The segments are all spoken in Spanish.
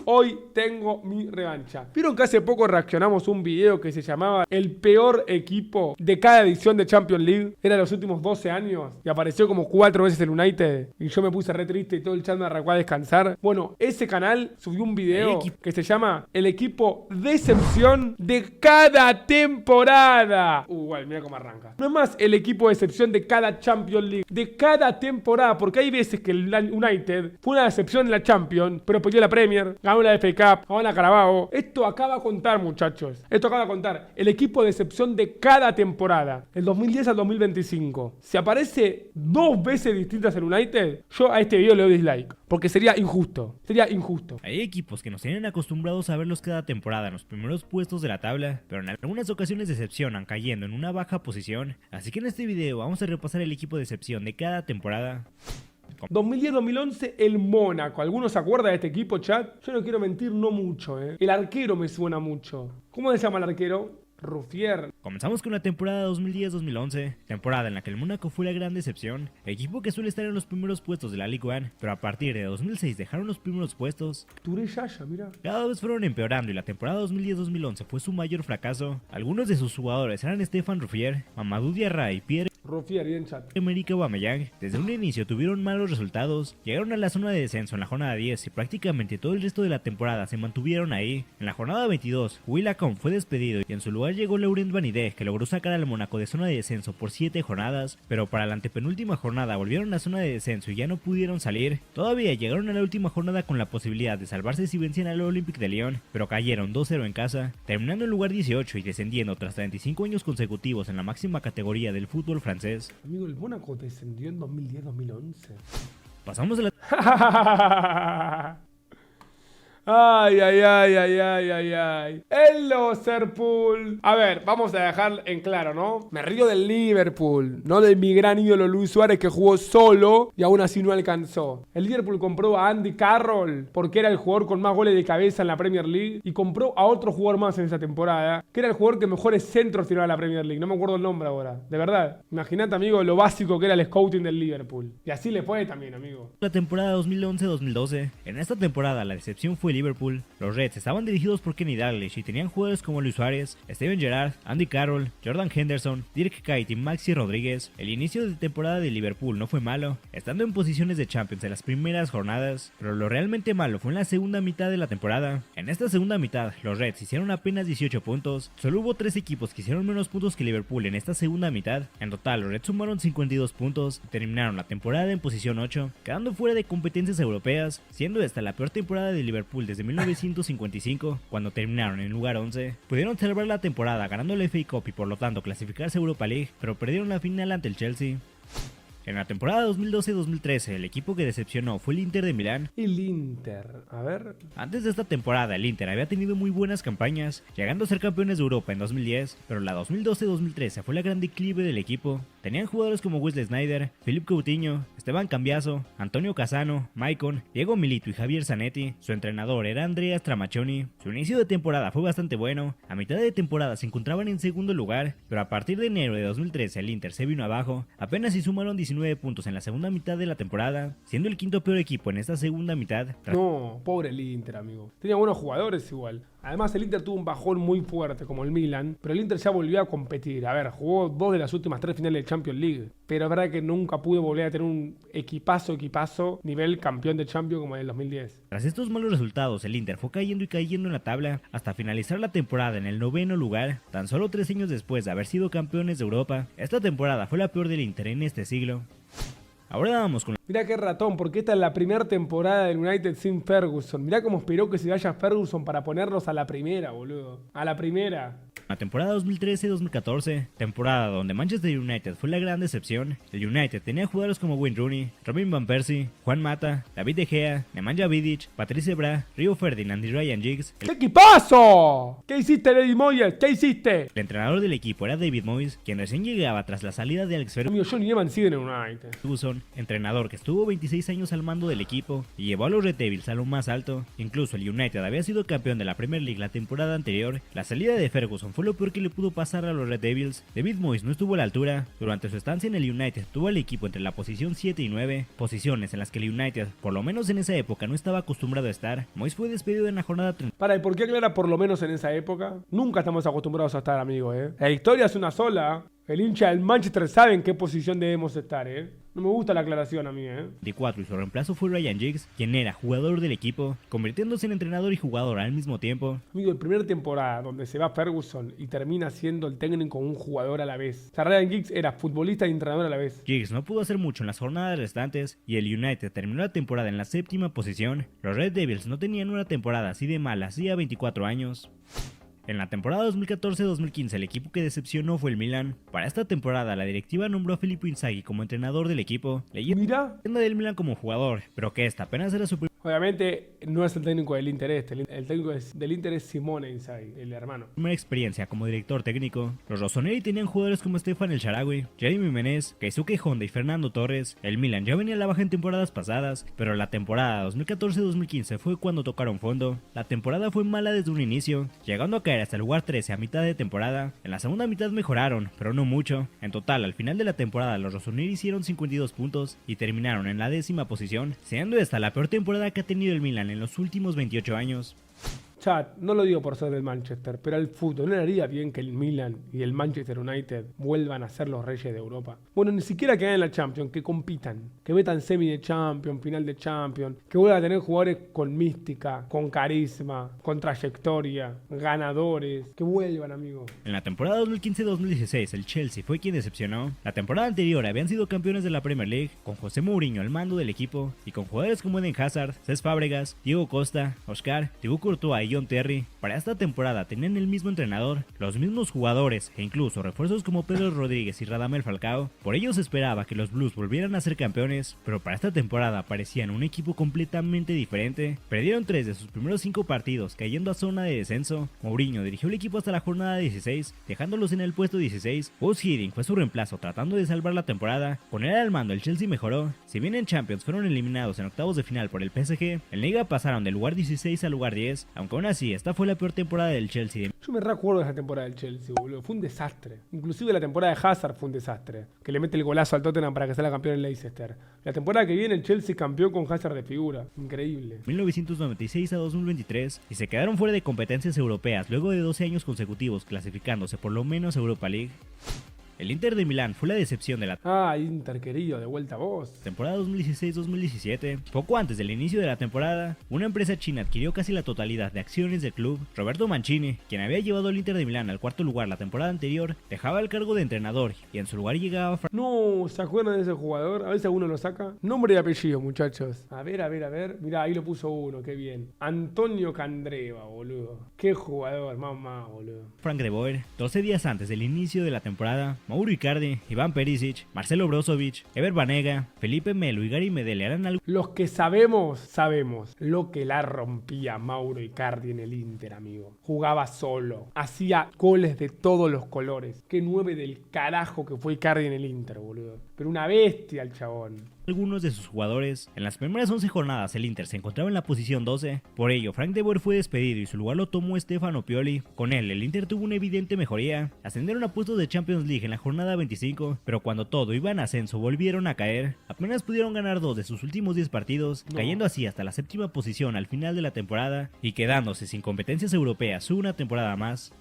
hoy tengo mi revancha. ¿Vieron que hace poco reaccionamos a un video que se llamaba el peor equipo de cada edición de Champions League? Era los últimos 12 años y apareció como 4 veces el United y yo me puse re triste y todo el chat me arrancó a descansar. Bueno, ese canal subió un video que se llama el equipo decepción de cada temporada. Igual, mira cómo arranca. No es más el equipo de excepción de cada Champions League, de cada temporada, porque hay veces que el United fue una decepción en la Champions, pero perdió la Premier, ganó la FA Cup, ganó la Carabao. Esto acaba a contar, muchachos. Esto acaba a contar. El equipo de excepción de cada temporada, el 2010 al 2025. Si aparece 2 veces distintas el United, yo a este video le doy dislike, porque sería injusto. Sería injusto. Hay equipos que nos tienen acostumbrados a verlos cada temporada en los primeros puestos de la tabla, pero en algunas ocasiones decepcionan cayendo en una baja posición. Así que en este video vamos a repasar el equipo de excepción de cada temporada. 2010-2011, el Mónaco. ¿Alguno se acuerda de este equipo, chat? Yo no quiero mentir, no mucho, El arquero me suena mucho. ¿Cómo se llama el arquero? Ruffier. Comenzamos con la temporada 2010-2011, temporada en la que el Mónaco fue la gran decepción, equipo que suele estar en los primeros puestos de la Ligue 1, pero a partir de 2006 dejaron los primeros puestos. Touré Yaya, mira. Cada vez fueron empeorando y la temporada 2010-2011 fue su mayor fracaso. Algunos de sus jugadores eran Stéphane Ruffier, Mamadou Diarra y Pierre Ruffier, bien chat. Emerick Aubameyang. Desde un inicio tuvieron malos resultados, llegaron a la zona de descenso en la jornada 10 y prácticamente todo el resto de la temporada se mantuvieron ahí. En la jornada 22, Will Lacombe fue despedido y en su lugar llegó Laurent Vanidé, que logró sacar al Mónaco de zona de descenso por 7 jornadas, pero para la antepenúltima jornada volvieron a zona de descenso y ya no pudieron salir. Todavía llegaron a la última jornada con la posibilidad de salvarse si vencían al Olympique de Lyon, pero cayeron 2-0 en casa, terminando en lugar 18 y descendiendo tras 35 años consecutivos en la máxima categoría del fútbol francés. Amigo, el Mónaco descendió en 2010-2011. Pasamos a la... Ay, ay, ay, ay, ay, ay, ay. El Liverpool. A ver, vamos a dejar en claro, ¿no? Me río del Liverpool, no de mi gran ídolo Luis Suárez que jugó solo y aún así no alcanzó. El Liverpool compró a Andy Carroll porque era el jugador con más goles de cabeza en la Premier League y compró a otro jugador más en esa temporada, que era el jugador que mejores centros tiraba a la Premier League. No me acuerdo el nombre ahora. De verdad. Imagínate, amigo, lo básico que era el scouting del Liverpool. Y así le fue también, amigo. La temporada 2011-2012. En esta temporada la decepción fue Liverpool. Los Reds estaban dirigidos por Kenny Dalglish y tenían jugadores como Luis Suárez, Steven Gerrard, Andy Carroll, Jordan Henderson, Dirk Kuyt y Maxi Rodríguez. El inicio de temporada de Liverpool no fue malo, estando en posiciones de Champions en las primeras jornadas, pero lo realmente malo fue en la segunda mitad de la temporada. En esta segunda mitad, los Reds hicieron apenas 18 puntos, solo hubo 3 equipos que hicieron menos puntos que Liverpool en esta segunda mitad. En total, los Reds sumaron 52 puntos y terminaron la temporada en posición 8, quedando fuera de competencias europeas, siendo esta la peor temporada de Liverpool desde 1955, cuando terminaron en lugar 11. Pudieron celebrar la temporada ganando la FA Cup y por lo tanto clasificarse a Europa League, pero perdieron la final ante el Chelsea. En la temporada 2012-2013, el equipo que decepcionó fue el Inter de Milán. El Inter, a ver. Antes de esta temporada, el Inter había tenido muy buenas campañas, llegando a ser campeones de Europa en 2010, pero la 2012-2013 fue la gran declive del equipo. Tenían jugadores como Wesley Sneijder, Philippe Coutinho, Esteban Cambiaso, Antonio Cassano, Maicon, Diego Milito y Javier Zanetti. Su entrenador era Andrea Stramaccioni. Su inicio de temporada fue bastante bueno, a mitad de temporada se encontraban en segundo lugar, pero a partir de enero de 2013 el Inter se vino abajo, apenas si sumaron 19 puntos en la segunda mitad de la temporada, siendo el quinto peor equipo en esta segunda mitad. No, pobre el Inter, amigo. Tenía buenos jugadores igual. Además, el Inter tuvo un bajón muy fuerte como el Milan, pero el Inter ya volvió a competir. A ver, jugó 2 de las últimas 3 finales de Champions League, pero es verdad que nunca pudo volver a tener un equipazo nivel campeón de Champions como en el 2010. Tras estos malos resultados, el Inter fue cayendo y cayendo en la tabla hasta finalizar la temporada en el 9º lugar, tan solo 3 años después de haber sido campeones de Europa. Esta temporada fue la peor del Inter en este siglo. Ahora vamos con... Mirá qué ratón, porque esta es la primera temporada del United sin Ferguson. Mirá cómo esperó que se vaya Ferguson para ponerlos a la primera, boludo. A la primera. La temporada 2013-2014, temporada donde Manchester United fue la gran decepción. El United tenía jugadores como Wayne Rooney, Robin Van Persie, Juan Mata, David De Gea, Nemanja Vidic, Patrice Evra, Rio Ferdinand y Ryan Giggs. ¡Qué equipazo! ¿Qué hiciste, David Moyes? ¿Qué hiciste? El entrenador del equipo era David Moyes, quien recién llegaba tras la salida de Alex Johnny Evans sigue en el United. Ferguson, entrenador que estuvo 26 años al mando del equipo y llevó a los Red Devils a lo más alto. Incluso el United había sido campeón de la Premier League la temporada anterior. La salida de Ferguson fue lo peor que le pudo pasar a los Red Devils. David Moyes no estuvo a la altura. Durante su estancia en el United tuvo al equipo entre la posición 7 y 9, posiciones en las que el United, por lo menos en esa época, no estaba acostumbrado a estar. Moyes fue despedido en la jornada 30. ¿Y por qué aclara por lo menos en esa época? Nunca estamos acostumbrados a estar, amigos, La historia es una sola. El hincha del Manchester sabe en qué posición debemos estar, No me gusta la aclaración a mí, De 4 y su reemplazo fue Ryan Giggs, quien era jugador del equipo, convirtiéndose en entrenador y jugador al mismo tiempo. Amigo, la primera temporada donde se va Ferguson y termina siendo el técnico un jugador a la vez. O sea, Ryan Giggs era futbolista y entrenador a la vez. Giggs no pudo hacer mucho en las jornadas restantes y el United terminó la temporada en la 7ª posición. Los Red Devils no tenían una temporada así de mala hacía 24 años. En la temporada 2014-2015 el equipo que decepcionó fue el Milan. Para esta temporada la directiva nombró a Filippo Inzaghi como entrenador del equipo, leyenda del Milan como jugador, pero que esta apenas era su Obviamente no es el técnico del Inter el técnico del Inter es Simone Inzaghi, el hermano. primera experiencia como director técnico. Los rossoneri tenían jugadores como Stefan El Shaarawy, Jeremy Menez, Keisuke Honda y Fernando Torres. El Milan ya venía a la baja en temporadas pasadas, pero la temporada 2014-2015 fue cuando tocaron fondo. La temporada fue mala desde un inicio, llegando a caer hasta el lugar 13 a mitad de temporada. En la segunda mitad mejoraron, pero no mucho. En total, al final de la temporada los rossoneri hicieron 52 puntos y terminaron en la 10ª posición, siendo esta la peor temporada que ha tenido el Milan en los últimos 28 años. Chat, no lo digo por ser del Manchester, pero al fútbol no le haría bien que el Milan y el Manchester United vuelvan a ser los reyes de Europa. Bueno, ni siquiera que ganen la Champions, que compitan, que metan semi de Champions, final de Champions, que vuelvan a tener jugadores con mística, con carisma, con trayectoria, ganadores, que vuelvan, amigos. En la temporada 2015-2016 el Chelsea fue quien decepcionó. La temporada anterior habían sido campeones de la Premier League, con José Mourinho al mando del equipo y con jugadores como Eden Hazard, Cesc Fábregas, Diego Costa, Oscar, Thibaut Courtois y John Terry. Para esta temporada tenían el mismo entrenador, los mismos jugadores e incluso refuerzos como Pedro Rodríguez y Radamel Falcao. Por ello se esperaba que los Blues volvieran a ser campeones, pero para esta temporada parecían un equipo completamente diferente. Perdieron 3 de sus primeros 5 partidos, cayendo a zona de descenso. Mourinho dirigió el equipo hasta la jornada 16, dejándolos en el puesto 16. Gus Hiddink fue su reemplazo tratando de salvar la temporada. Con él al mando el Chelsea mejoró. Si bien en Champions fueron eliminados en octavos de final por el PSG, en Liga pasaron del lugar 16 al lugar 10, aunque aún así esta fue la peor temporada del Chelsea. Yo me recuerdo de esa temporada del Chelsea, boludo. Fue un desastre. Inclusive la temporada de Hazard fue un desastre. Que le mete el golazo al Tottenham para que salga campeón en Leicester. La temporada que viene el Chelsea campeón con Hazard de figura. Increíble. 1996 a 2023 y se quedaron fuera de competencias europeas luego de 12 años consecutivos clasificándose por lo menos a Europa League. El Inter de Milán fue la decepción de la Inter querido, de vuelta a vos. Temporada 2016-2017. Poco antes del inicio de la temporada, una empresa china adquirió casi la totalidad de acciones del club. Roberto Mancini, quien había llevado al Inter de Milán al cuarto lugar la temporada anterior, dejaba el cargo de entrenador y en su lugar llegaba No, ¿se acuerdan de ese jugador? A veces uno lo saca. Nombre y apellido, muchachos. A ver. Mirá, ahí lo puso uno, qué bien. Antonio Candreva, boludo. Qué jugador, mamá, boludo. Frank de Boer. 12 días antes del inicio de la temporada, Mauro Icardi, Iván Perisic, Marcelo Brozovic, Ever Banega, Felipe Melo y Gary Medel eran los que sabemos lo que la rompía Mauro Icardi en el Inter, amigo. Jugaba solo, hacía goles de todos los colores. Qué 9 del carajo que fue Icardi en el Inter, boludo. Pero una bestia el chabón. Algunos de sus jugadores. En las primeras 11 jornadas el Inter se encontraba en la posición 12, por ello Frank de Boer fue despedido y su lugar lo tomó Stefano Pioli. Con él el Inter tuvo una evidente mejoría, ascendieron a puestos de Champions League en la jornada 25, pero cuando todo iba en ascenso volvieron a caer, apenas pudieron ganar 2 de sus últimos 10 partidos, cayendo así hasta la 7ª posición al final de la temporada y quedándose sin competencias europeas una temporada más.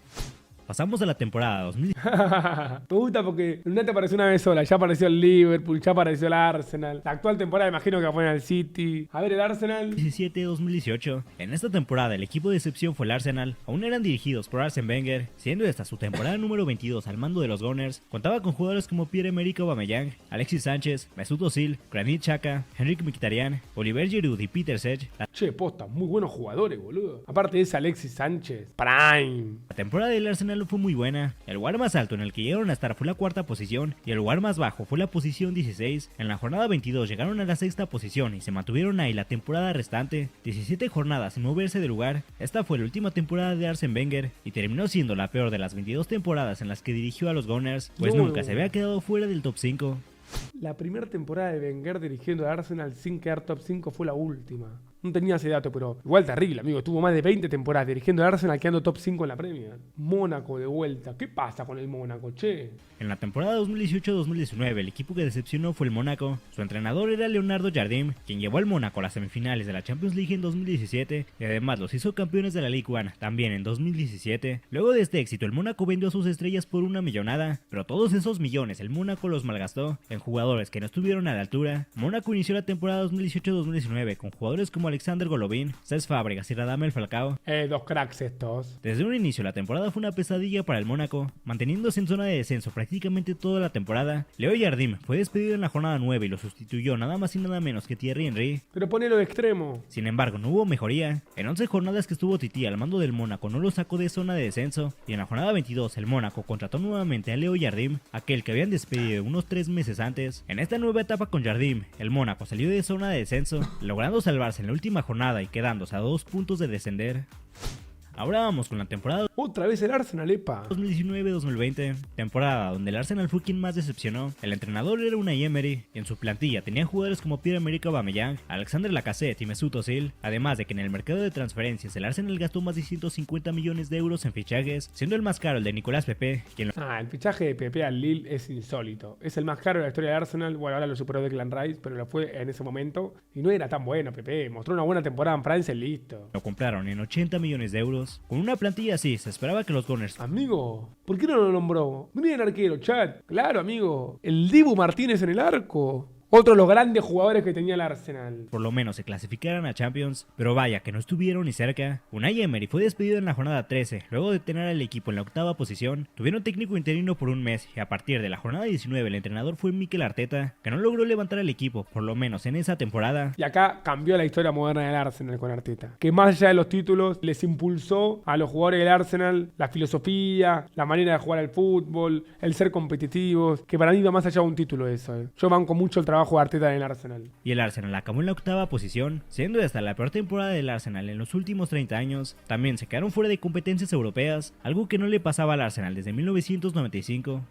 Pasamos a la temporada 2000. Me gusta porque no te apareció una vez sola. Ya apareció el Liverpool, ya apareció el Arsenal. La actual temporada imagino que fue en el City. A ver, el Arsenal. 17-2018. En esta temporada el equipo de excepción fue el Arsenal. Aún eran dirigidos por Arsène Wenger, siendo esta su temporada número 22 al mando de los Gunners. Contaba con jugadores como Pierre-Emerick Aubameyang, Alexis Sánchez, Mesut Özil, Granit Xhaka, Henrik Mkhitaryan, Oliver Giroud y Peter Cech. Che, posta, muy buenos jugadores, boludo. Aparte de ese Alexis Sánchez, Prime. La temporada del Arsenal fue muy buena. El lugar más alto en el que llegaron a estar fue la 4ª posición y el lugar más bajo fue la posición 16. En la jornada 22 llegaron a la 6ª posición y se mantuvieron ahí la temporada restante, 17 jornadas sin moverse de lugar. Esta fue la última temporada de Arsène Wenger y terminó siendo la peor de las 22 temporadas en las que dirigió a los Gunners, pues nunca se había quedado fuera del top 5. La primera temporada de Wenger dirigiendo a Arsenal sin quedar top 5 fue la última. No tenía ese dato, pero igual terrible, amigo. Estuvo más de 20 temporadas dirigiendo al Arsenal, quedando top 5 en la Premier. Mónaco de vuelta. ¿Qué pasa con el Mónaco, che? En la temporada 2018-2019, el equipo que decepcionó fue el Mónaco. Su entrenador era Leonardo Jardim, quien llevó al Mónaco a las semifinales de la Champions League en 2017 y además los hizo campeones de la Ligue 1 también en 2017. Luego de este éxito, el Mónaco vendió a sus estrellas por una millonada, pero todos esos millones el Mónaco los malgastó en jugadores que no estuvieron a la altura. Mónaco inició la temporada 2018-2019 con jugadores como Alexander Golovin, Cesc Fábregas y Radamel Falcao. Dos cracks estos. Desde un inicio la temporada fue una pesadilla para el Mónaco, manteniéndose en zona de descenso prácticamente toda la temporada. Leo Jardim fue despedido en la jornada 9 y lo sustituyó nada más y nada menos que Thierry Henry. Pero ponelo de extremo. Sin embargo, no hubo mejoría. En 11 jornadas que estuvo Tití al mando del Mónaco no lo sacó de zona de descenso, y en la jornada 22 el Mónaco contrató nuevamente a Leo Jardim, aquel que habían despedido unos 3 meses antes. En esta nueva etapa con Jardim, el Mónaco salió de zona de descenso, logrando salvarse en la última jornada y quedándose a 2 puntos de descender. Ahora vamos con la temporada Otra vez el Arsenal, epa. 2019-2020, temporada donde el Arsenal fue quien más decepcionó. El entrenador era Unai Emery, y en su plantilla tenía jugadores como Pierre-Emerick Aubameyang, Alexander Lacazette y Mesut Özil, además de que en el mercado de transferencias el Arsenal gastó más de 150 millones de euros en fichajes, siendo el más caro el de Nicolás Pepe, quien El fichaje de Pepe al Lille es insólito. Es el más caro de la historia del Arsenal. Bueno, ahora lo superó Declan Rice, pero lo fue en ese momento. Y no era tan bueno Pepe. Mostró una buena temporada en Francia y listo. lo compraron en 80 millones de euros. Con una plantilla así, se esperaba que los Gunners... Amigo, ¿por qué no lo nombró? Miren el arquero, chat. Claro, amigo. El Dibu Martínez en el arco. Otro de los grandes jugadores que tenía el Arsenal. por lo menos se clasificaran a Champions, pero vaya que no estuvieron ni cerca. Unai Emery fue despedido en la jornada 13, luego de tener al equipo en la octava posición. Tuvieron técnico interino por un mes y a partir de la jornada 19 el entrenador fue Mikel Arteta, que no logró levantar al equipo, por lo menos en esa temporada. Y acá cambió la historia moderna del Arsenal con Arteta, que más allá de los títulos les impulsó a los jugadores del Arsenal la filosofía, la manera de jugar al fútbol, el ser competitivos, que para mí va más allá de un título eso. Yo banco mucho el trabajo de Arteta en el Arsenal. Y el Arsenal acabó en la octava posición, siendo esta la peor temporada del Arsenal en los últimos 30 años. También se quedaron fuera de competencias europeas, algo que no le pasaba al Arsenal desde 1995.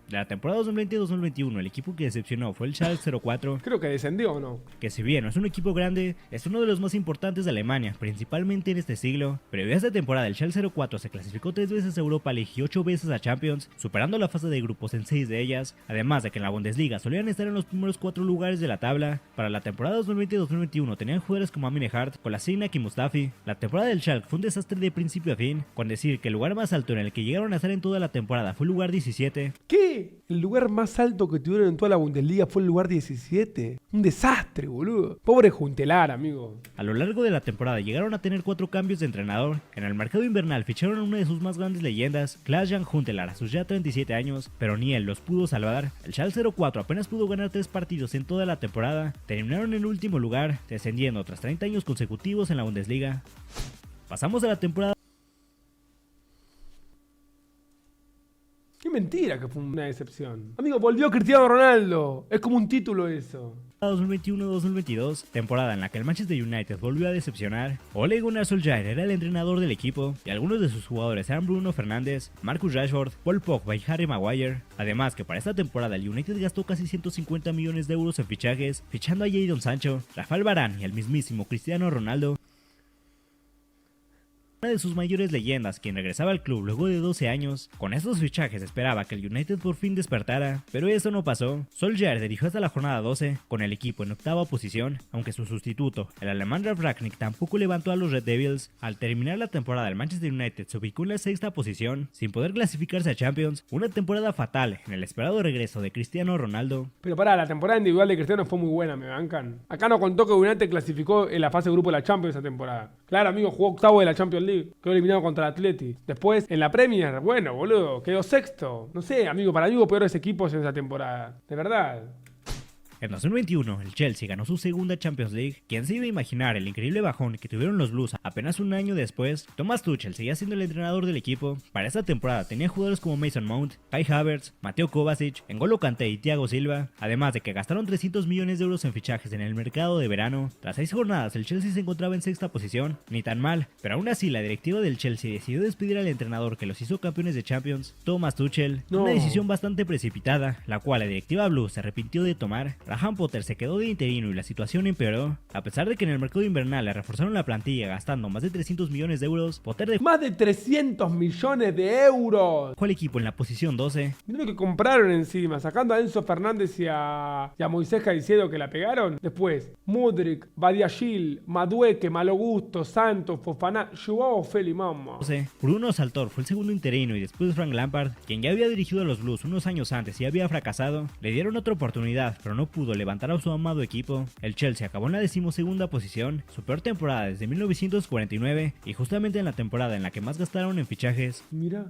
De la temporada 2020-2021, el equipo que decepcionó fue el Schalke 04. Creo que descendió, ¿o no? Que si bien no es un equipo grande, es uno de los más importantes de Alemania, principalmente en este siglo. Previo a esta temporada, el Schalke 04 se clasificó 3 veces a Europa League y 8 veces a Champions, superando la fase de grupos en 6 de ellas, además de que en la Bundesliga solían estar en los primeros 4 lugares de la tabla. Para la temporada 2020-2021 tenían jugadores como Amine Hart, Kolasinac y Mustafi. La temporada del Schalke fue un desastre de principio a fin, con decir que el lugar más alto en el que llegaron a estar en toda la temporada fue el lugar 17. ¿Qué? El lugar más alto que tuvieron en toda la Bundesliga fue el lugar 17. Un desastre, boludo. Pobre Juntelar, amigo. A lo largo de la temporada llegaron a tener 4 cambios de entrenador. En el mercado invernal ficharon a una de sus más grandes leyendas, Klaas-Jan Huntelaar, a sus ya 37 años, pero ni él los pudo salvar. El Schalke 04 apenas pudo ganar 3 partidos en toda la temporada. Terminaron en último lugar, descendiendo tras 30 años consecutivos en la Bundesliga. Pasamos a la temporada. Qué mentira que fue una decepción. Amigo, volvió Cristiano Ronaldo. Es como un título eso. 2021-2022, temporada en la que el Manchester United volvió a decepcionar. Ole Gunnar Solskjaer era el entrenador del equipo y algunos de sus jugadores eran Bruno Fernández, Marcus Rashford, Paul Pogba y Harry Maguire. Además que para esta temporada el United gastó casi 150 millones de euros en fichajes, fichando a Jadon Sancho, Rafael Varane y al mismísimo Cristiano Ronaldo. Una de sus mayores leyendas, quien regresaba al club luego de 12 años. Con estos fichajes esperaba que el United por fin despertara, pero eso no pasó. Solskjaer dirigió hasta la jornada 12, con el equipo en octava posición, aunque su sustituto, el alemán Ralf Rangnick, tampoco levantó a los Red Devils. Al terminar la temporada, el Manchester United se ubicó en la sexta posición, sin poder clasificarse a Champions, una temporada fatal en el esperado regreso de Cristiano Ronaldo. Pero pará, la temporada individual de Cristiano fue muy buena, me bancan. Acá nos contó que United clasificó en la fase de grupo de la Champions esa temporada. Claro, amigo, jugó octavo de la Champions League. Quedó eliminado contra el Atleti. Después, en la Premier, bueno, boludo, quedó sexto. No sé, amigo, para mí hubo peores equipos en esa temporada. De verdad. En 2021, el Chelsea ganó su segunda Champions League. ¿Quién se iba a imaginar el increíble bajón que tuvieron los Blues apenas un año después? Thomas Tuchel seguía siendo el entrenador del equipo. Para esta temporada tenía jugadores como Mason Mount, Kai Havertz, Mateo Kovacic, N'Golo Kanté y Thiago Silva, además de que gastaron 300 millones de euros en fichajes en el mercado de verano. Tras 6 jornadas, el Chelsea se encontraba en sexta posición, ni tan mal, pero aún así la directiva del Chelsea decidió despedir al entrenador que los hizo campeones de Champions, Thomas Tuchel. No. Una decisión bastante precipitada, la cual la directiva Blues se arrepintió de tomar. Graham Potter se quedó de interino y la situación empeoró. A pesar de que en el mercado invernal le reforzaron la plantilla gastando más de 300 millones de euros, Potter dejó ¡Más de 300 millones de euros! al equipo en la posición 12. Mirá lo que compraron encima, sacando a Enzo Fernández y a Moisés Caicedo que la pegaron. Después, Mudryk, Badiashile, Madueke, Malogusto, Santos, Fofana, Joao Félix, mamá. Bruno Saltor fue el segundo interino y después Frank Lampard, quien ya había dirigido a los Blues unos años antes y había fracasado, le dieron otra oportunidad, pero no pudo levantar a su amado equipo. El Chelsea acabó en la 12ª posición, su peor temporada desde 1949 y justamente en la temporada en la que más gastaron en fichajes. Mira.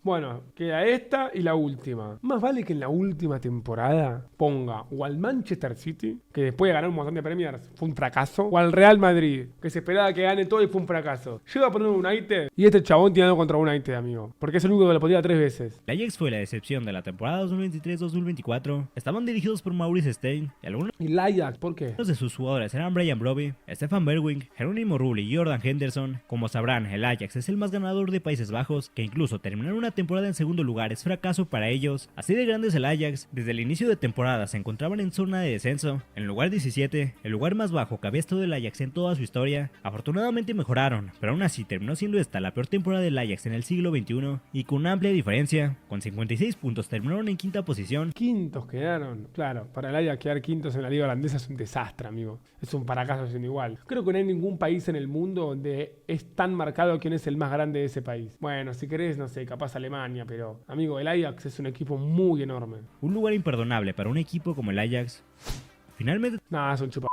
Bueno, queda esta y la última. Más vale que en la última temporada ponga o al Manchester City, que después de ganar un montón de premiers fue un fracaso, o al Real Madrid, que se esperaba que gane todo y fue un fracaso. Llega a poner un United y este chabón tiene algo contra United, amigo, porque es el único que lo podía 3 veces. El Ajax fue la decepción de la temporada 2023-2024. Estaban dirigidos por Maurice Stein y algunos ¿Y el Ajax? ¿Por qué? de sus jugadores eran Brian Brobbey, Stefan Bergwijn, Jerónimo Rulli y Jordan Henderson. Como sabrán, el Ajax es el más ganador de Países Bajos, que incluso terminaron una temporada en segundo lugar es fracaso para ellos. Así de grande es el Ajax, desde el inicio de temporada se encontraban en zona de descenso, en lugar 17, el lugar más bajo que había estado el Ajax en toda su historia. Afortunadamente mejoraron, pero aún así terminó siendo esta la peor temporada del Ajax en el siglo XXI, y con una amplia diferencia. Con 56 puntos terminaron en quinta posición. Quintos quedaron. Claro, para el Ajax quedar quintos en la liga holandesa es un desastre, amigo. Es un fracaso sin igual. Creo que no hay ningún país en el mundo donde es tan marcado quién es el más grande de ese país. Bueno, si querés, no sé, capaz Alemania, pero amigo, el Ajax es un equipo muy enorme. Un lugar imperdonable para un equipo como el Ajax. Finalmente Nada, es un chupa.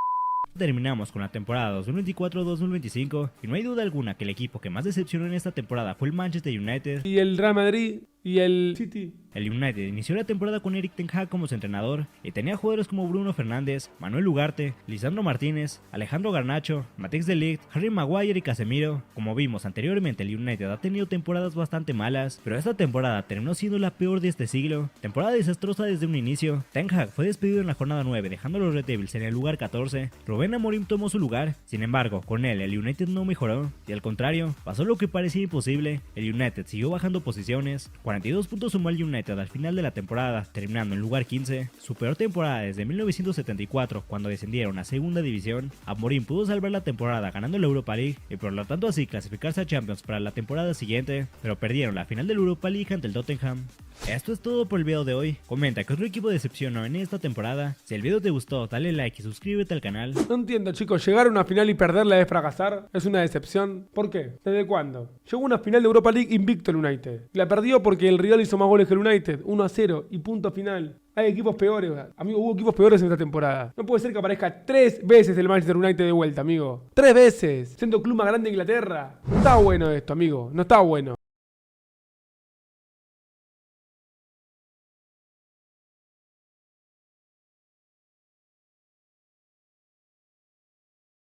terminamos con la temporada 2024-2025 y no hay duda alguna que el equipo que más decepcionó en esta temporada fue el Manchester United. Y el Real Madrid y el City. El United inició la temporada con Erik ten Hag como su entrenador y tenía jugadores como Bruno Fernández, Manuel Ugarte, Lisandro Martínez, Alejandro Garnacho, Matthijs de Ligt, Harry Maguire y Casemiro. Como vimos anteriormente, el United ha tenido temporadas bastante malas, pero esta temporada terminó siendo la peor de este siglo. Temporada desastrosa desde un inicio. Ten Hag fue despedido en la jornada 9, dejando a los Red Devils en el lugar 14. Rubén Amorim tomó su lugar, sin embargo, con él el United no mejoró, y al contrario, pasó lo que parecía imposible. El United siguió bajando posiciones, 42 puntos sumó el United al final de la temporada, terminando en lugar 15, su peor temporada desde 1974, cuando descendieron a segunda división. Amorim pudo salvar la temporada ganando la Europa League y por lo tanto así clasificarse a Champions para la temporada siguiente, pero perdieron la final de la Europa League ante el Tottenham. Esto es todo por el video de hoy. Comenta qué otro equipo decepcionó en esta temporada. Si el video te gustó, dale like y suscríbete al canal. No entiendo, chicos, llegar a una final y perderla es fracasar. Es una decepción. ¿Por qué? ¿Desde cuándo? Llegó a una final de Europa League invicto el United. La perdió porque el Real hizo más goles que el United. 1-0 y punto final. Hay equipos peores, amigo, hubo equipos peores en esta temporada. No puede ser que aparezca 3 veces el Manchester United de vuelta, amigo. 3 veces, siendo el club más grande de Inglaterra. No está bueno esto, amigo, no está bueno.